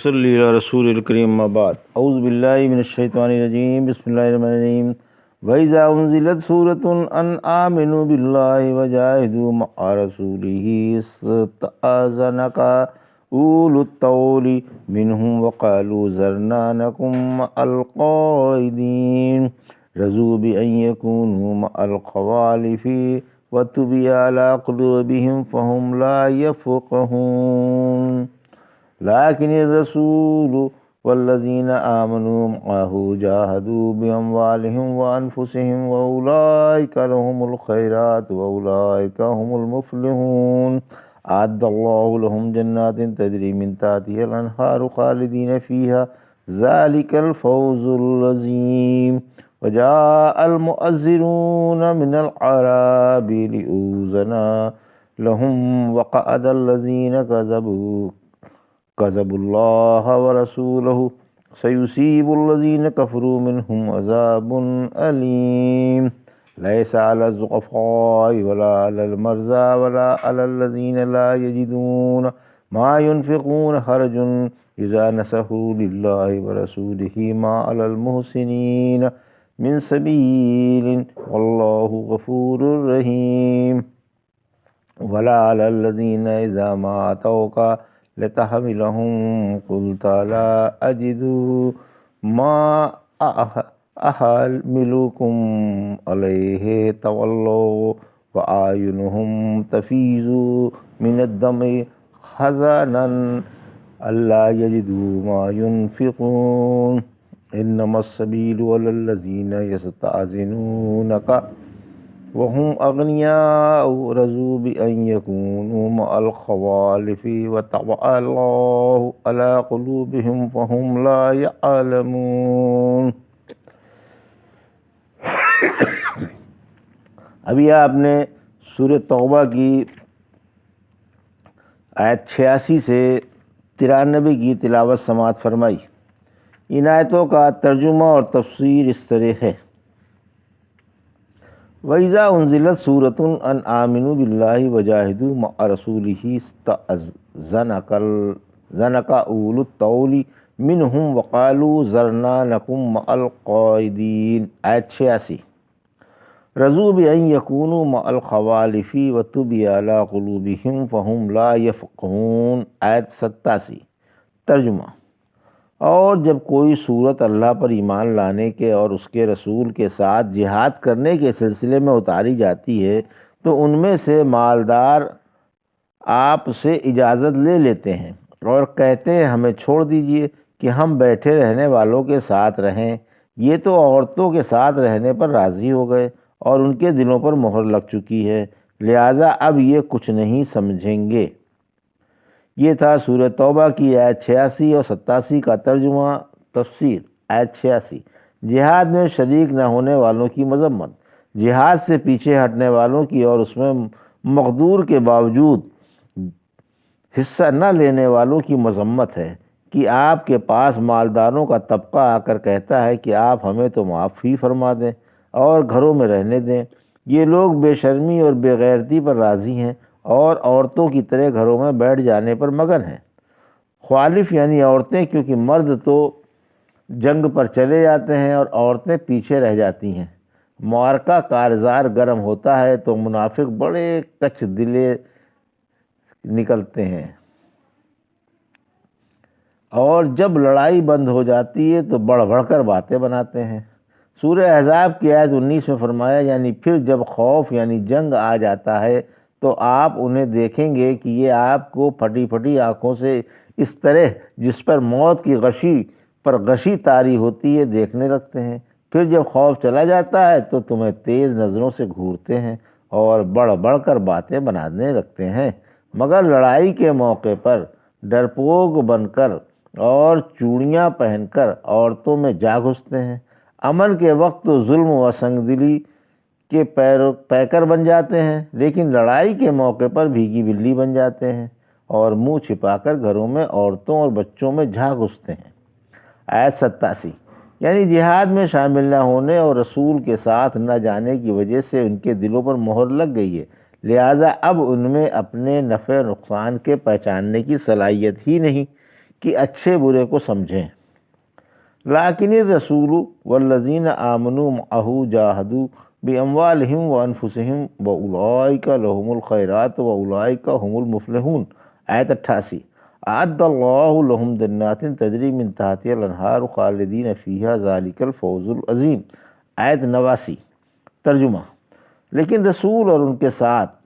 صلی اللہ رسول الکریم اما بعد اعوذ باللہ من الشیطان الرجیم بسم اللہ الرحمن الرحیم وَإِذَا أُنزِلَتْ سُورَةٌ أَنْ آمِنُوا بِاللَّهِ وَجَاهِدُوا مَعَ رَسُولِهِ اسْتَأْذَنَكَ أُولُو الطَّوْلِ مِنْهُمْ وَقَالُوا ذَرْنَا نَكُن مَعَ الْقَاعِدِينَ رَضُوا بِأَنْ يَكُونُوا مَعَ الْخَوَالِفِ وَطُبِعَ عَلَىٰ قُلُوبِهِمْ فَهُمْ لَا يَفْقَهُونَ لكن الرسول والذين آمنوا معه جاهدوا بأموالهم وأنفسهم وأولئك لهم الخيرات وأولئك هم المفلحون أعد الله لهم جنات تجري من تحتها الأنهار خالدين فيها ذلك الفوز العظيم وجاء المؤذنون من الأعراب ليؤذن لهم وقعد الذين كذبوا الله ورسوله سيصيب الذين كفروا منهم عذاب أليم ليس على الضعفاء ولا على المرضى ولا على الذين لا يجدون ما ينفقون حرج إذا نصحوا لله ورسوله ما على المحسنين من سبيل والله غفور رحيم ولا على الذين إذا ما أتوك لتحملهم قلت لا أجد ما أحملكم عليه تولوا وأعينهم تفيض من الدمع حزنا ألا يجدوا ما ينفقون إنما السبيل على الذين يستأذنونك وهم أغنياء رضوا بأن يكونوا مع الخوالف وطبع الله على قلوبهم فهم لا يعلمون۔ ابھی آپ نے سورہ توبہ کی آیت 86 سے 93 کی تلاوت سماعت فرمائی۔ ان آیتوں کا ترجمہ اور تفسیر اس طرح ہے: وَإِذَا أُنزِلَتْ سُورَةٌ أَنْ آمِنُوا بِاللَّهِ وَجَاهِدُوا مَعَ رَسُولِهِ اسْتَأْذَنَكَ أُولُو الطَّوْلِ مِنْهُمْ وَقَالُوا ذَرْنَا نَكُن مَعَ الْقَاعِدِينَ۔ آیت 86۔ رضوا بأن يكونوا مع الخوالف وطبع على قلوبهم فهم لا يفقهون۔ آیت 87۔ ترجمہ: اور جب کوئی صورت اللہ پر ایمان لانے کے اور اس کے رسول کے ساتھ جہاد کرنے کے سلسلے میں اتاری جاتی ہے تو ان میں سے مالدار آپ سے اجازت لے لیتے ہیں اور کہتے ہیں ہمیں چھوڑ دیجئے کہ ہم بیٹھے رہنے والوں کے ساتھ رہیں۔ یہ تو عورتوں کے ساتھ رہنے پر راضی ہو گئے اور ان کے دلوں پر مہر لگ چکی ہے، لہٰذا اب یہ کچھ نہیں سمجھیں گے۔ یہ تھا سورہ توبہ کی آیت 86 اور 87 کا ترجمہ تفسیر۔ آیت 86: جہاد میں شریک نہ ہونے والوں کی مذمت، جہاد سے پیچھے ہٹنے والوں کی اور اس میں مقدور کے باوجود حصہ نہ لینے والوں کی مذمت ہے کہ آپ کے پاس مالداروں کا طبقہ آ کر کہتا ہے کہ آپ ہمیں تو معاف ہی فرما دیں اور گھروں میں رہنے دیں۔ یہ لوگ بے شرمی اور بے غیرتی پر راضی ہیں اور عورتوں کی طرح گھروں میں بیٹھ جانے پر مگن ہیں۔ خوالف یعنی عورتیں، کیونکہ مرد تو جنگ پر چلے جاتے ہیں اور عورتیں پیچھے رہ جاتی ہیں۔ معرکہ کارزار گرم ہوتا ہے تو منافق بڑے کچ دلے نکلتے ہیں اور جب لڑائی بند ہو جاتی ہے تو بڑھ بڑھ کر باتیں بناتے ہیں۔ سورہ احزاب کی آیت 19 میں فرمایا، یعنی پھر جب خوف یعنی جنگ آ جاتا ہے تو آپ انہیں دیکھیں گے کہ یہ آپ کو پھٹی پھٹی آنکھوں سے اس طرح جس پر موت کی غشی طاری ہوتی ہے دیکھنے لگتے ہیں۔ پھر جب خوف چلا جاتا ہے تو تمہیں تیز نظروں سے گھورتے ہیں اور بڑھ بڑھ کر باتیں بنانے لگتے ہیں، مگر لڑائی کے موقع پر ڈرپوک بن کر اور چوڑیاں پہن کر عورتوں میں جا گھستے ہیں۔ امن کے وقت تو ظلم و سنگ دلی کے پیکر بن جاتے ہیں، لیکن لڑائی کے موقع پر بھیگی بلی بن جاتے ہیں اور منہ چھپا کر گھروں میں عورتوں اور بچوں میں جا گھستے ہیں۔ آیت 87: یعنی جہاد میں شامل نہ ہونے اور رسول کے ساتھ نہ جانے کی وجہ سے ان کے دلوں پر مہر لگ گئی ہے، لہٰذا اب ان میں اپنے نفع نقصان کے پہچاننے کی صلاحیت ہی نہیں، کہ اچھے برے کو سمجھیں۔ لیکن الرسول والذین آمنوا معہ جاہدوا باموالہم وانفسہم واولئک لہم الخیرات واولئک ہم المفلحون۔ آیت 88۔ اعد اللہ لہم جنات تجری من تحتہا الانہار خالدین فیہا ذلک الفوز العظیم۔ آیت 89۔ ترجمہ: لیکن رسول اور ان کے ساتھ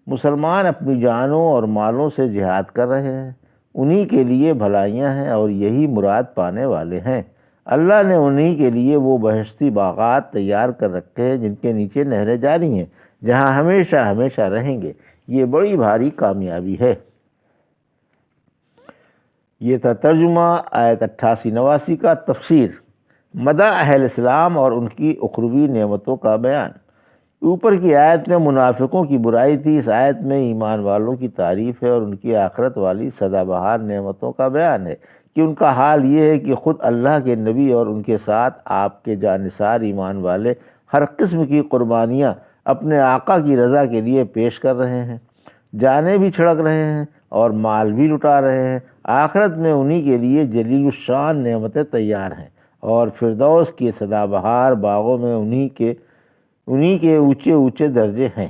مسلمان اپنی جانوں اور مالوں سے جہاد کر رہے ہیں، انہی کے لیے بھلائیاں ہیں اور یہی مراد پانے والے ہیں۔ اللہ نے انہی کے لیے وہ بہشتی باغات تیار کر رکھے ہیں جن کے نیچے نہریں جاری ہیں، جہاں ہمیشہ ہمیشہ رہیں گے۔ یہ بڑی بھاری کامیابی ہے۔ یہ تھا ترجمہ آیت 88-89 کا۔ تفسیر: مدح اہل اسلام اور ان کی اخروی نعمتوں کا بیان۔ اوپر کی آیت میں منافقوں کی برائی تھی، اس آیت میں ایمان والوں کی تعریف ہے اور ان کی آخرت والی سدا بہار نعمتوں کا بیان ہے کہ ان کا حال یہ ہے کہ خود اللہ کے نبی اور ان کے ساتھ آپ کے جانثار ایمان والے ہر قسم کی قربانیاں اپنے آقا کی رضا کے لیے پیش کر رہے ہیں، جانیں بھی چھڑک رہے ہیں اور مال بھی لٹا رہے ہیں۔ آخرت میں انہی کے لیے جلیل الشان نعمتیں تیار ہیں اور فردوس کے سدا بہار باغوں میں انہی کے اونچے اونچے درجے ہیں۔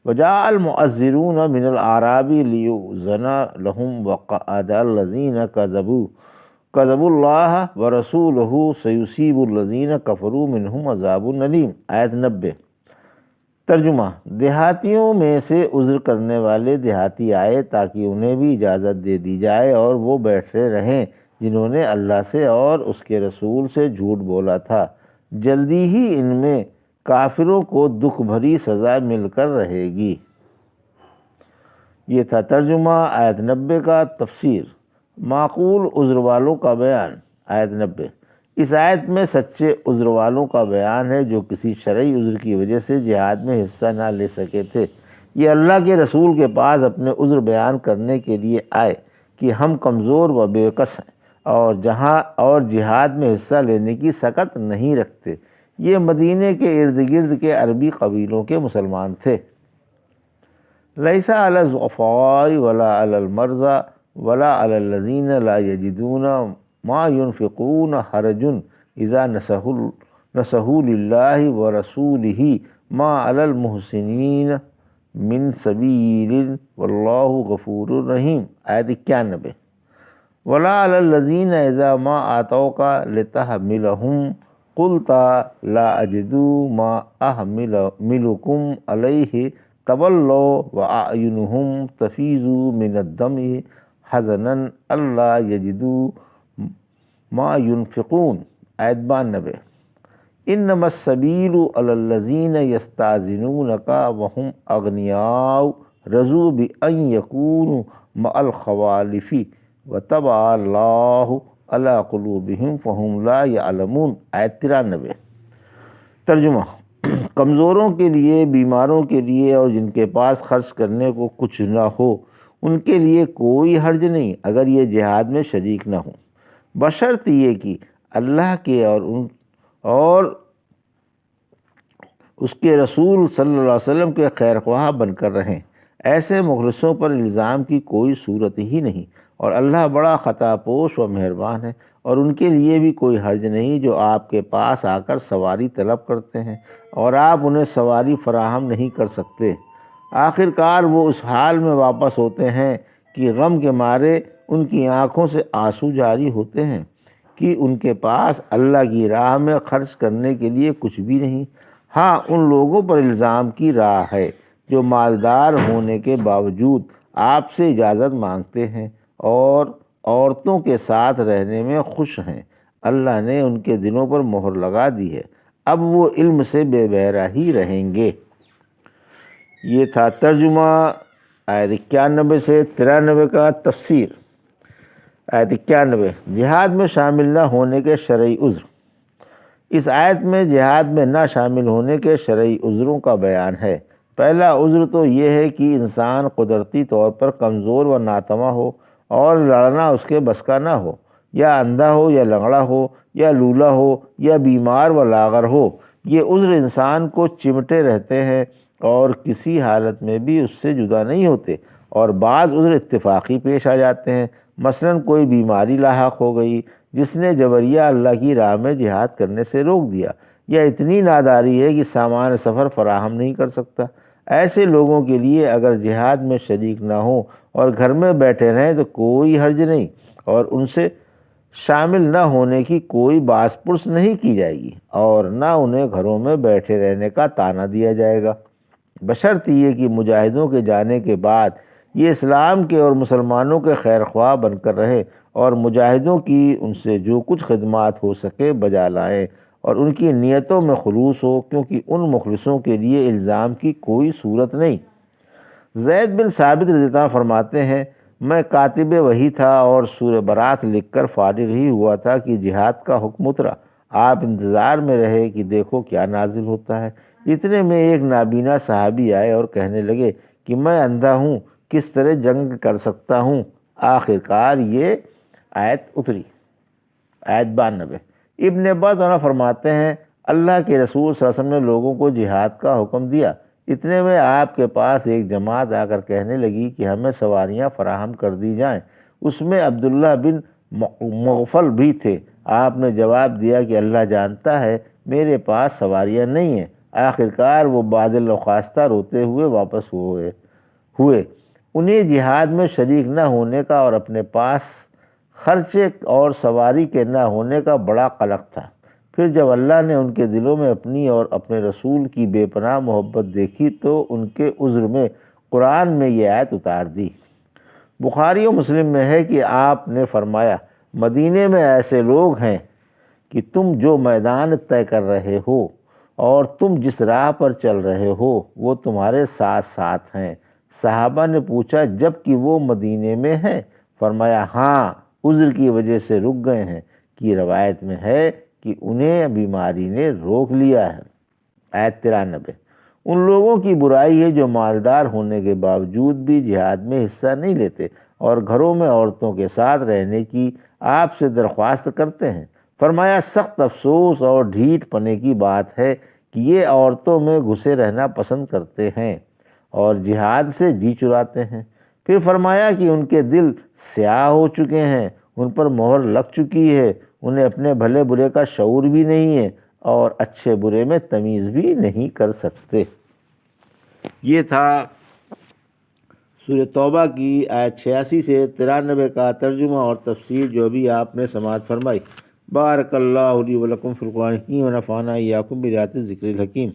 وجاء المعذرون من الاعراب لیؤذن لهم وقعد الذین کذبوا اللہ ورسولہ سیصیب الذین کفروا منہم عذاب علیم۔ آیت 90۔ ترجمہ: دیہاتیوں میں سے عذر کرنے والے دیہاتی آئے تاکہ انہیں بھی اجازت دے دی جائے اور وہ بیٹھے رہیں جنہوں نے اللہ سے اور اس کے رسول سے جھوٹ بولا تھا۔ جلدی ہی ان میں کافروں کو دکھ بھری سزا مل کر رہے گی۔ یہ تھا ترجمہ آیت 90 کا۔ تفسیر: معقول عذر والوں کا بیان۔ آیت 90۔ اس آیت میں سچے عذر والوں کا بیان ہے جو کسی شرعی عذر کی وجہ سے جہاد میں حصہ نہ لے سکے تھے۔ یہ اللہ کے رسول کے پاس اپنے عذر بیان کرنے کے لیے آئے کہ ہم کمزور و بے کس ہیں اور جہاد میں حصہ لینے کی سکت نہیں رکھتے۔ یہ مدینے کے ارد گرد کے عربی قبیلوں کے مسلمان تھے۔ لیس علی الضعفاء ولا علی المرضى ولا علی الذین لا یجدون ما ينفقون حرج اذا نصحوا للہ ورسولہ ما علی المحسنین من سبیل واللہ غفور رحیم۔ آیت 91۔ ولا علی الذین اذا ما آتوک لتحملہم قلت لا اجد ما احملکم علیہ تولوا واعینہم تفیض من الدمع حزنا الا یجدوا ما ينفقون۔ آیت 92۔ انما السبیل علی الذین یستأذنونک وهم اغنیاء رضوا بأن یکونوا مع الخوالف وطبع اللہ علی قلوبہم فہم لا یعلمون۔ آیت 93۔ ترجمہ: کمزوروں کے لیے، بیماروں کے لیے اور جن کے پاس خرچ کرنے کو کچھ نہ ہو، ان کے لیے کوئی حرج نہیں اگر یہ جہاد میں شریک نہ ہوں، بشرط یہ کہ اللہ کے اور اس کے رسول صلی اللہ علیہ وسلم کے خیر خواہ بن کر رہیں۔ ایسے مخلصوں پر الزام کی کوئی صورت ہی نہیں، اور اللہ بڑا خطا پوش و مہربان ہے، اور ان کے لیے بھی کوئی حرج نہیں جو آپ کے پاس آ کر سواری طلب کرتے ہیں اور آپ انہیں سواری فراہم نہیں کر سکتے۔ آخر کار وہ اس حال میں واپس ہوتے ہیں کہ غم کے مارے ان کی آنکھوں سے آنسو جاری ہوتے ہیں کہ ان کے پاس اللہ کی راہ میں خرچ کرنے کے لیے کچھ بھی نہیں۔ ہاں، ان لوگوں پر الزام کی راہ ہے جو مالدار ہونے کے باوجود آپ سے اجازت مانگتے ہیں اور عورتوں کے ساتھ رہنے میں خوش ہیں۔ اللہ نے ان کے دلوں پر مہر لگا دی ہے، اب وہ علم سے بے بہرہ ہی رہیں گے۔ یہ تھا ترجمہ آیت 91 سے 93 کا۔ تفسیر: آیت 91۔ جہاد میں شامل نہ ہونے کے شرعی عذر۔ اس آیت میں جہاد میں نہ شامل ہونے کے شرعی عذروں کا بیان ہے۔ پہلا عذر تو یہ ہے کہ انسان قدرتی طور پر کمزور و ناتواں ہو اور لڑنا اس کے بس کا نہ ہو، یا اندھا ہو یا لنگڑا ہو یا لولا ہو یا بیمار و لاغر ہو۔ یہ عذر انسان کو چمٹے رہتے ہیں اور کسی حالت میں بھی اس سے جدا نہیں ہوتے، اور بعض عذر اتفاقی پیش آ جاتے ہیں۔ مثلاً کوئی بیماری لاحق ہو گئی جس نے جبریہ اللہ کی راہ میں جہاد کرنے سے روک دیا، یا اتنی ناداری ہے کہ سامان سفر فراہم نہیں کر سکتا، ایسے لوگوں کے لیے اگر جہاد میں شریک نہ ہوں اور گھر میں بیٹھے رہیں تو کوئی حرج نہیں، اور ان سے شامل نہ ہونے کی کوئی باس پرس نہیں کی جائے گی، اور نہ انہیں گھروں میں بیٹھے رہنے کا طعنہ دیا جائے گا، بشرط یہ کہ مجاہدوں کے جانے کے بعد یہ اسلام کے اور مسلمانوں کے خیر خواہ بن کر رہیں اور مجاہدوں کی ان سے جو کچھ خدمات ہو سکے بجا لائیں، اور ان کی نیتوں میں خلوص ہو، کیونکہ ان مخلصوں کے لیے الزام کی کوئی صورت نہیں۔ زید بن ثابت رضی اللہ عنہ فرماتے ہیں، میں کاتب وحی تھا اور سورہ برات لکھ کر فارغ ہی ہوا تھا کہ جہاد کا حکم اترا۔ آپ انتظار میں رہے کہ دیکھو کیا نازل ہوتا ہے۔ اتنے میں ایک نابینا صحابی آئے اور کہنے لگے کہ میں اندھا ہوں، کس طرح جنگ کر سکتا ہوں؟ آخرکار یہ آیت اتری، آیت 92۔ ابن عباس عنہ فرماتے ہیں، اللہ کے رسول صلی اللہ علیہ وسلم نے لوگوں کو جہاد کا حکم دیا، اتنے میں آپ کے پاس ایک جماعت آ کر کہنے لگی کہ ہمیں سواریاں فراہم کر دی جائیں۔ اس میں عبداللہ بن مغفل بھی تھے۔ آپ نے جواب دیا کہ اللہ جانتا ہے میرے پاس سواریاں نہیں ہیں۔ آخرکار وہ بادل و خواستہ روتے ہوئے واپس ہوئے۔ انہیں جہاد میں شریک نہ ہونے کا اور اپنے پاس خرچے اور سواری کے نہ ہونے کا بڑا قلق تھا۔ پھر جب اللہ نے ان کے دلوں میں اپنی اور اپنے رسول کی بے پناہ محبت دیکھی تو ان کے عذر میں قرآن میں یہ آیت اتار دی۔ بخاری و مسلم میں ہے کہ آپ نے فرمایا، مدینے میں ایسے لوگ ہیں کہ تم جو میدان طے کر رہے ہو اور تم جس راہ پر چل رہے ہو وہ تمہارے ساتھ ساتھ ہیں۔ صحابہ نے پوچھا، جب کہ وہ مدینے میں ہیں؟ فرمایا، ہاں، عذر کی وجہ سے رک گئے ہیں، کی روایت میں ہے کہ انہیں بیماری نے روک لیا ہے۔ آیت 93۔ ان لوگوں کی برائی ہے جو مالدار ہونے کے باوجود بھی جہاد میں حصہ نہیں لیتے اور گھروں میں عورتوں کے ساتھ رہنے کی آپ سے درخواست کرتے ہیں۔ فرمایا، سخت افسوس اور ڈھیٹ پنے کی بات ہے کہ یہ عورتوں میں گھسے رہنا پسند کرتے ہیں اور جہاد سے جی چراتے ہیں۔ پھر فرمایا کہ ان کے دل سیاہ ہو چکے ہیں، ان پر مہر لگ چکی ہے، انہیں اپنے بھلے برے کا شعور بھی نہیں ہے اور اچھے برے میں تمیز بھی نہیں کر سکتے۔ یہ تھا سورہ توبہ کی آیت 86 سے 93 کا ترجمہ اور تفسیر جو ابھی آپ نے سماعت فرمائی۔ بارک اللہ لی و لکم فی القرآن الحکیم و نفعنا ایاکم بآیات الذکر الحکیم۔